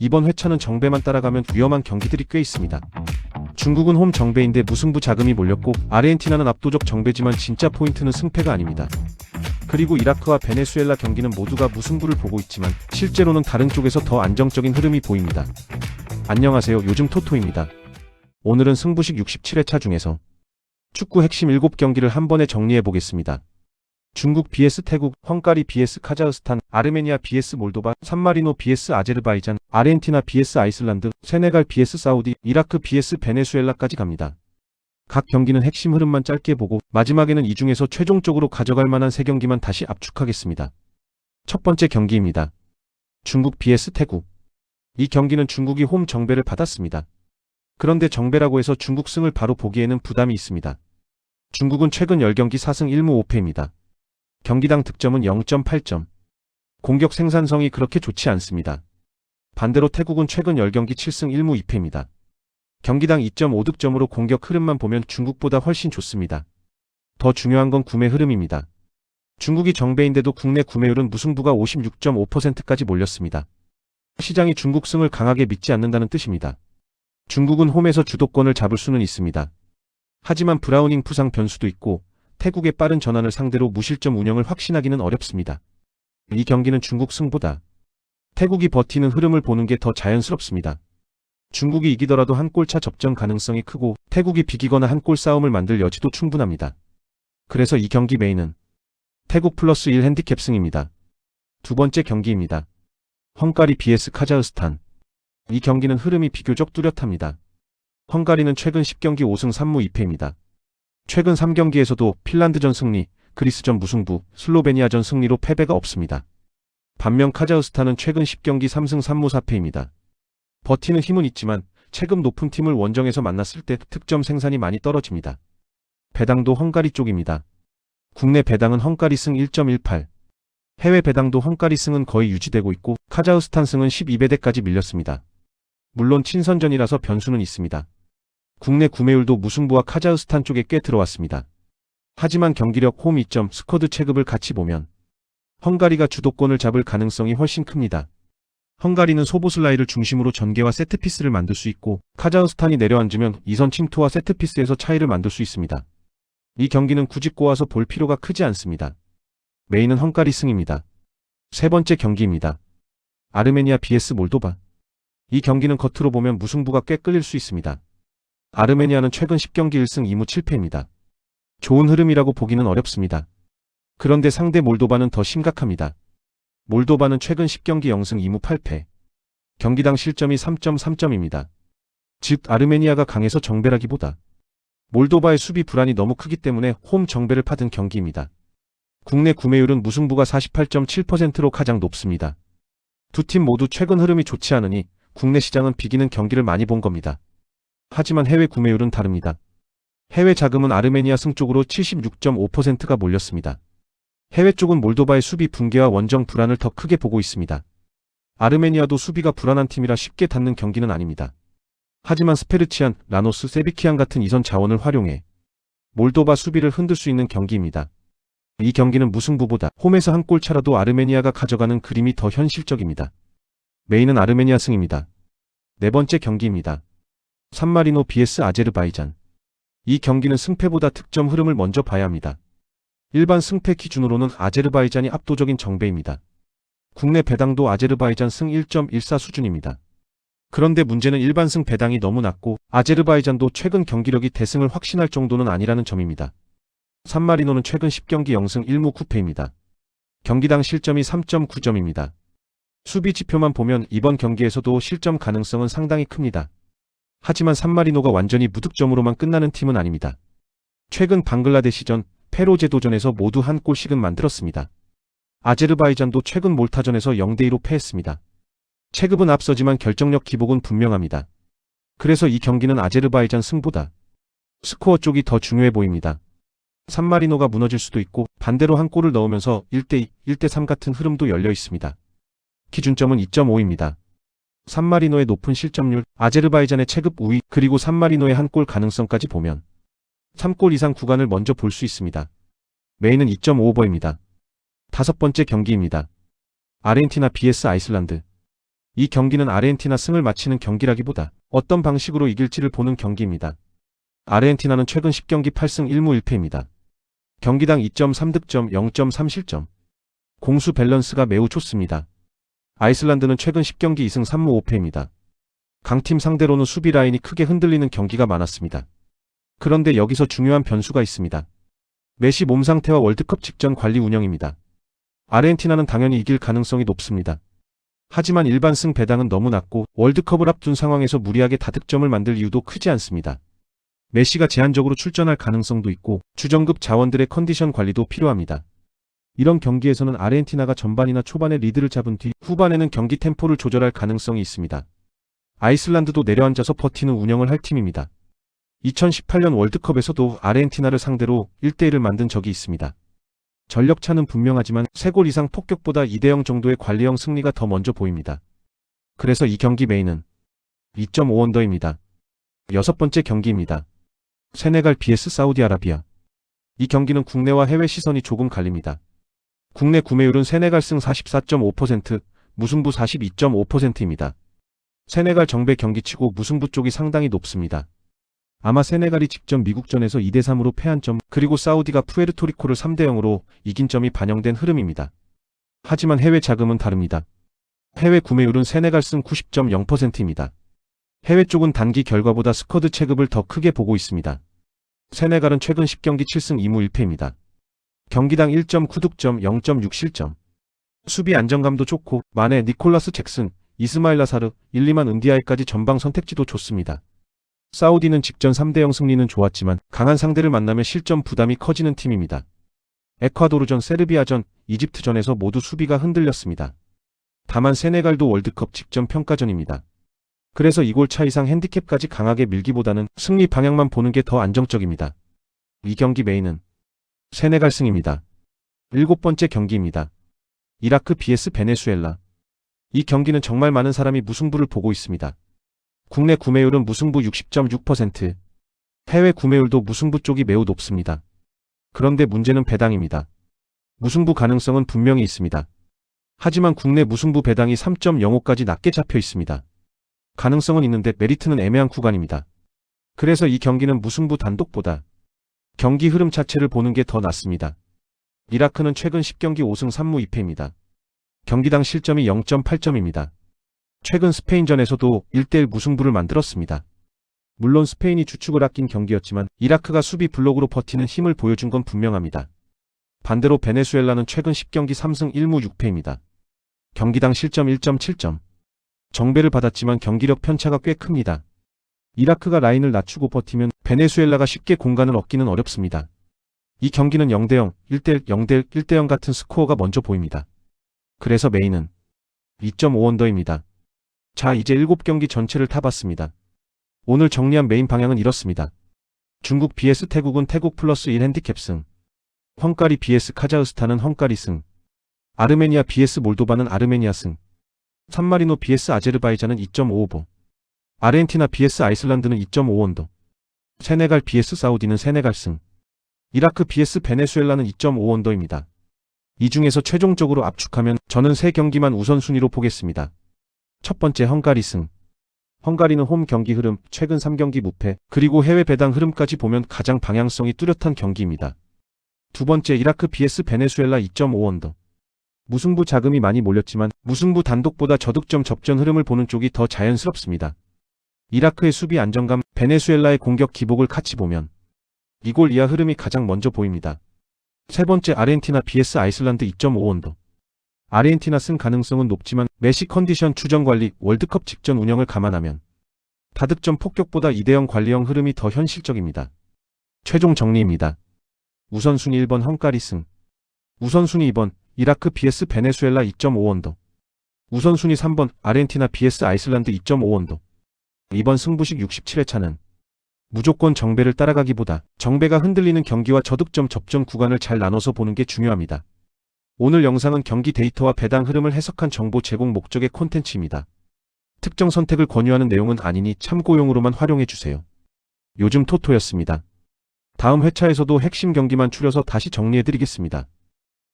이번 회차는 정배만 따라가면 위험한 경기들이 꽤 있습니다. 중국은 홈 정배인데 무승부 자금이 몰렸고, 아르헨티나는 압도적 정배지만 진짜 포인트는 승패가 아닙니다. 그리고 이라크와 베네수엘라 경기는 모두가 무승부를 보고 있지만 실제로는 다른 쪽에서 더 안정적인 흐름이 보입니다. 안녕하세요, 요즘 토토입니다. 오늘은 승부식 67회차 중에서 축구 핵심 7경기를 한 번에 정리해 보겠습니다. 중국 vs 태국, 헝가리 vs 카자흐스탄, 아르메니아 vs 몰도바, 산마리노 vs 아제르바이잔, 아르헨티나 vs 아이슬란드, 세네갈 vs 사우디, 이라크 vs 베네수엘라까지 갑니다. 각 경기는 핵심 흐름만 짧게 보고 마지막에는 이 중에서 최종적으로 가져갈 만한 3경기만 다시 압축하겠습니다. 첫 번째 경기입니다. 중국 vs 태국. 이 경기는 중국이 홈 정배를 받았습니다. 그런데 정배라고 해서 중국 승을 바로 보기에는 부담이 있습니다. 중국은 최근 10경기 4승 1무 5패입니다. 경기당 득점은 0.8점. 공격 생산성이 그렇게 좋지 않습니다. 반대로 태국은 최근 10경기 7승 1무 2패입니다. 경기당 2.5득점으로 공격 흐름만 보면 중국보다 훨씬 좋습니다. 더 중요한 건 구매 흐름입니다. 중국이 정배인데도 국내 구매율은 무승부가 56.5%까지 몰렸습니다. 시장이 중국 승을 강하게 믿지 않는다는 뜻입니다. 중국은 홈에서 주도권을 잡을 수는 있습니다. 하지만 브라우닝 부상 변수도 있고 태국의 빠른 전환을 상대로 무실점 운영을 확신하기는 어렵습니다. 이 경기는 중국 승보다 태국이 버티는 흐름을 보는 게 더 자연스럽습니다. 중국이 이기더라도 한 골차 접전 가능성이 크고 태국이 비기거나 한 골 싸움을 만들 여지도 충분합니다. 그래서 이 경기 메인은 태국 플러스 1 핸디캡 승입니다. 두 번째 경기입니다. 헝가리 vs 카자흐스탄. 이 경기는 흐름이 비교적 뚜렷합니다. 헝가리는 최근 10경기 5승 3무 2패입니다. 최근 3경기에서도 핀란드전 승리, 그리스전 무승부, 슬로베니아전 승리로 패배가 없습니다. 반면 카자흐스탄은 최근 10경기 3승 3무 4패입니다. 버티는 힘은 있지만 체급 높은 팀을 원정에서 만났을 때 득점 생산이 많이 떨어집니다. 배당도 헝가리 쪽입니다. 국내 배당은 헝가리 승 1.18. 해외 배당도 헝가리 승은 거의 유지되고 있고 카자흐스탄 승은 12배대까지 밀렸습니다. 물론 친선전이라서 변수는 있습니다. 국내 구매율도 무승부와 카자흐스탄 쪽에 꽤 들어왔습니다. 하지만 경기력, 홈 2점, 스쿼드 체급을 같이 보면 헝가리가 주도권을 잡을 가능성이 훨씬 큽니다. 헝가리는 소보슬라이를 중심으로 전개와 세트피스를 만들 수 있고 카자흐스탄이 내려앉으면 이선 침투와 세트피스에서 차이를 만들 수 있습니다. 이 경기는 굳이 꼬아서 볼 필요가 크지 않습니다. 메인은 헝가리 승입니다. 세 번째 경기입니다. 아르메니아 vs 몰도바. 이 경기는 겉으로 보면 무승부가 꽤 끌릴 수 있습니다. 아르메니아는 최근 10경기 1승 2무 7패입니다. 좋은 흐름이라고 보기는 어렵습니다. 그런데 상대 몰도바는 더 심각합니다. 몰도바는 최근 10경기 0승 2무 8패. 경기당 실점이 3.3점입니다. 즉 아르메니아가 강해서 정배라기보다 몰도바의 수비 불안이 너무 크기 때문에 홈 정배를 받은 경기입니다. 국내 구매율은 무승부가 48.7%로 가장 높습니다. 두 팀 모두 최근 흐름이 좋지 않으니 국내 시장은 비기는 경기를 많이 본 겁니다. 하지만 해외 구매율은 다릅니다. 해외 자금은 아르메니아 승 쪽으로 76.5%가 몰렸습니다. 해외 쪽은 몰도바의 수비 붕괴와 원정 불안을 더 크게 보고 있습니다. 아르메니아도 수비가 불안한 팀이라 쉽게 닿는 경기는 아닙니다. 하지만 스페르치안, 라노스, 세비키안 같은 이선 자원을 활용해 몰도바 수비를 흔들 수 있는 경기입니다. 이 경기는 무승부보다 홈에서 한 골 차라도 아르메니아가 가져가는 그림이 더 현실적입니다. 메인은 아르메니아 승입니다. 네 번째 경기입니다. 산마리노 vs 아제르바이잔. 이 경기는 승패보다 득점 흐름을 먼저 봐야 합니다. 일반 승패 기준으로는 아제르바이잔이 압도적인 정배입니다. 국내 배당도 아제르바이잔 승 1.14 수준입니다. 그런데 문제는 일반 승 배당이 너무 낮고 아제르바이잔도 최근 경기력이 대승을 확신할 정도는 아니라는 점입니다. 산마리노는 최근 10경기 0승 1무 9패입니다. 경기당 실점이 3.9점입니다. 수비 지표만 보면 이번 경기에서도 실점 가능성은 상당히 큽니다. 하지만 산마리노가 완전히 무득점으로만 끝나는 팀은 아닙니다. 최근 방글라데시전, 페로제도전에서 모두 한 골씩은 만들었습니다. 아제르바이잔도 최근 몰타전에서 0대2로 패했습니다. 체급은 앞서지만 결정력 기복은 분명합니다. 그래서 이 경기는 아제르바이잔 승보다 스코어 쪽이 더 중요해 보입니다. 산마리노가 무너질 수도 있고 반대로 한 골을 넣으면서 1대2, 1대3 같은 흐름도 열려 있습니다. 기준점은 2.5입니다. 산마리노의 높은 실점률, 아제르바이잔의 체급 우위, 그리고 산마리노의 한 골 가능성까지 보면 3골 이상 구간을 먼저 볼 수 있습니다. 메인은 2.5오버입니다. 다섯 번째 경기입니다. 아르헨티나 vs 아이슬란드. 이 경기는 아르헨티나 승을 마치는 경기라기보다 어떤 방식으로 이길지를 보는 경기입니다. 아르헨티나는 최근 10경기 8승 1무 1패입니다. 경기당 2.3득점, 0.3실점. 공수 밸런스가 매우 좋습니다. 아이슬란드는 최근 10경기 2승 3무 5패입니다. 강팀 상대로는 수비 라인이 크게 흔들리는 경기가 많았습니다. 그런데 여기서 중요한 변수가 있습니다. 메시 몸 상태와 월드컵 직전 관리 운영입니다. 아르헨티나는 당연히 이길 가능성이 높습니다. 하지만 일반 승 배당은 너무 낮고 월드컵을 앞둔 상황에서 무리하게 다득점을 만들 이유도 크지 않습니다. 메시가 제한적으로 출전할 가능성도 있고 주전급 자원들의 컨디션 관리도 필요합니다. 이런 경기에서는 아르헨티나가 전반이나 초반에 리드를 잡은 뒤 후반에는 경기 템포를 조절할 가능성이 있습니다. 아이슬란드도 내려앉아서 버티는 운영을 할 팀입니다. 2018년 월드컵에서도 아르헨티나를 상대로 1대1을 만든 적이 있습니다. 전력차는 분명하지만 3골 이상 폭격보다 2대0 정도의 관리형 승리가 더 먼저 보입니다. 그래서 이 경기 메인은 2.5 언더입니다. 6번째 경기입니다. 세네갈 vs 사우디아라비아. 이 경기는 국내와 해외 시선이 조금 갈립니다. 국내 구매율은 세네갈 승 44.5%, 무승부 42.5%입니다. 세네갈 정배 경기치고 무승부 쪽이 상당히 높습니다. 아마 세네갈이 직전 미국전에서 2대3으로 패한 점, 그리고 사우디가 푸에르토리코를 3대0으로 이긴 점이 반영된 흐름입니다. 하지만 해외 자금은 다릅니다. 해외 구매율은 세네갈 승 90.0%입니다. 해외 쪽은 단기 결과보다 스쿼드 체급을 더 크게 보고 있습니다. 세네갈은 최근 10경기 7승 2무 1패입니다. 경기당 1.9득점, 0.6실점. 수비 안정감도 좋고 마네, 니콜라스 잭슨, 이스마일 라사르, 일리만 은디아에까지 전방 선택지도 좋습니다. 사우디는 직전 3대0 승리는 좋았지만 강한 상대를 만나면 실점 부담이 커지는 팀입니다. 에콰도르전, 세르비아전, 이집트전에서 모두 수비가 흔들렸습니다. 다만 세네갈도 월드컵 직전 평가전입니다. 그래서 2골 차 이상 핸디캡까지 강하게 밀기보다는 승리 방향만 보는 게 더 안정적입니다. 이 경기 메인은 세네갈 승입니다. 7번째 경기입니다. 이라크 vs 베네수엘라. 이 경기는 정말 많은 사람이 무승부를 보고 있습니다. 국내 구매율은 무승부 60.6%, 해외 구매율도 무승부 쪽이 매우 높습니다. 그런데 문제는 배당입니다. 무승부 가능성은 분명히 있습니다. 하지만 국내 무승부 배당이 3.05까지 낮게 잡혀 있습니다. 가능성은 있는데 메리트는 애매한 구간입니다. 그래서 이 경기는 무승부 단독보다 경기 흐름 자체를 보는 게 더 낫습니다. 이라크는 최근 10경기 5승 3무 2패입니다. 경기당 실점이 0.8점입니다. 최근 스페인전에서도 1대1 무승부를 만들었습니다. 물론 스페인이 주축을 아낀 경기였지만 이라크가 수비 블록으로 버티는 힘을 보여준 건 분명합니다. 반대로 베네수엘라는 최근 10경기 3승 1무 6패입니다. 경기당 실점 1.7점. 정배를 받았지만 경기력 편차가 꽤 큽니다. 이라크가 라인을 낮추고 버티면 베네수엘라가 쉽게 공간을 얻기는 어렵습니다. 이 경기는 0대0, 1대1, 0대1, 1대0 같은 스코어가 먼저 보입니다. 그래서 메인은 2.5 언더입니다. 자, 이제 7경기 전체를 타봤습니다. 오늘 정리한 메인 방향은 이렇습니다. 중국 vs 태국은 태국 플러스 1 핸디캡 승. 헝가리 vs 카자흐스탄은 헝가리 승. 아르메니아 vs 몰도바는 아르메니아 승. 산마리노 vs 아제르바이잔은 2.5오버. 아르헨티나 vs 아이슬란드는 2.5 언더. 세네갈 vs 사우디는 세네갈 승. 이라크 vs 베네수엘라는 2.5 언더입니다. 이 중에서 최종적으로 압축하면 저는 3경기만 우선순위로 보겠습니다. 첫 번째 헝가리 승. 헝가리는 홈 경기 흐름, 최근 3경기 무패, 그리고 해외 배당 흐름까지 보면 가장 방향성이 뚜렷한 경기입니다. 두 번째 이라크 vs 베네수엘라 2.5 언더. 무승부 자금이 많이 몰렸지만 무승부 단독보다 저득점 접전 흐름을 보는 쪽이 더 자연스럽습니다. 이라크의 수비 안정감, 베네수엘라의 공격 기복을 같이 보면 2골 이하 흐름이 가장 먼저 보입니다. 세 번째 아르헨티나 vs 아이슬란드 2.5 언더. 아르헨티나 승 가능성은 높지만 메시 컨디션 추정 관리, 월드컵 직전 운영을 감안하면 다득점 폭격보다 2대0 관리형 흐름이 더 현실적입니다. 최종 정리입니다. 우선순위 1번 헝가리 승. 우선순위 2번 이라크 vs 베네수엘라 2.5 언더. 우선순위 3번 아르헨티나 vs 아이슬란드 2.5 언더. 이번 승부식 67회차는 무조건 정배를 따라가기보다 정배가 흔들리는 경기와 저득점 접전 구간을 잘 나눠서 보는 게 중요합니다. 오늘 영상은 경기 데이터와 배당 흐름을 해석한 정보 제공 목적의 콘텐츠입니다. 특정 선택을 권유하는 내용은 아니니 참고용으로만 활용해주세요. 요즘 토토였습니다. 다음 회차에서도 핵심 경기만 추려서 다시 정리해드리겠습니다.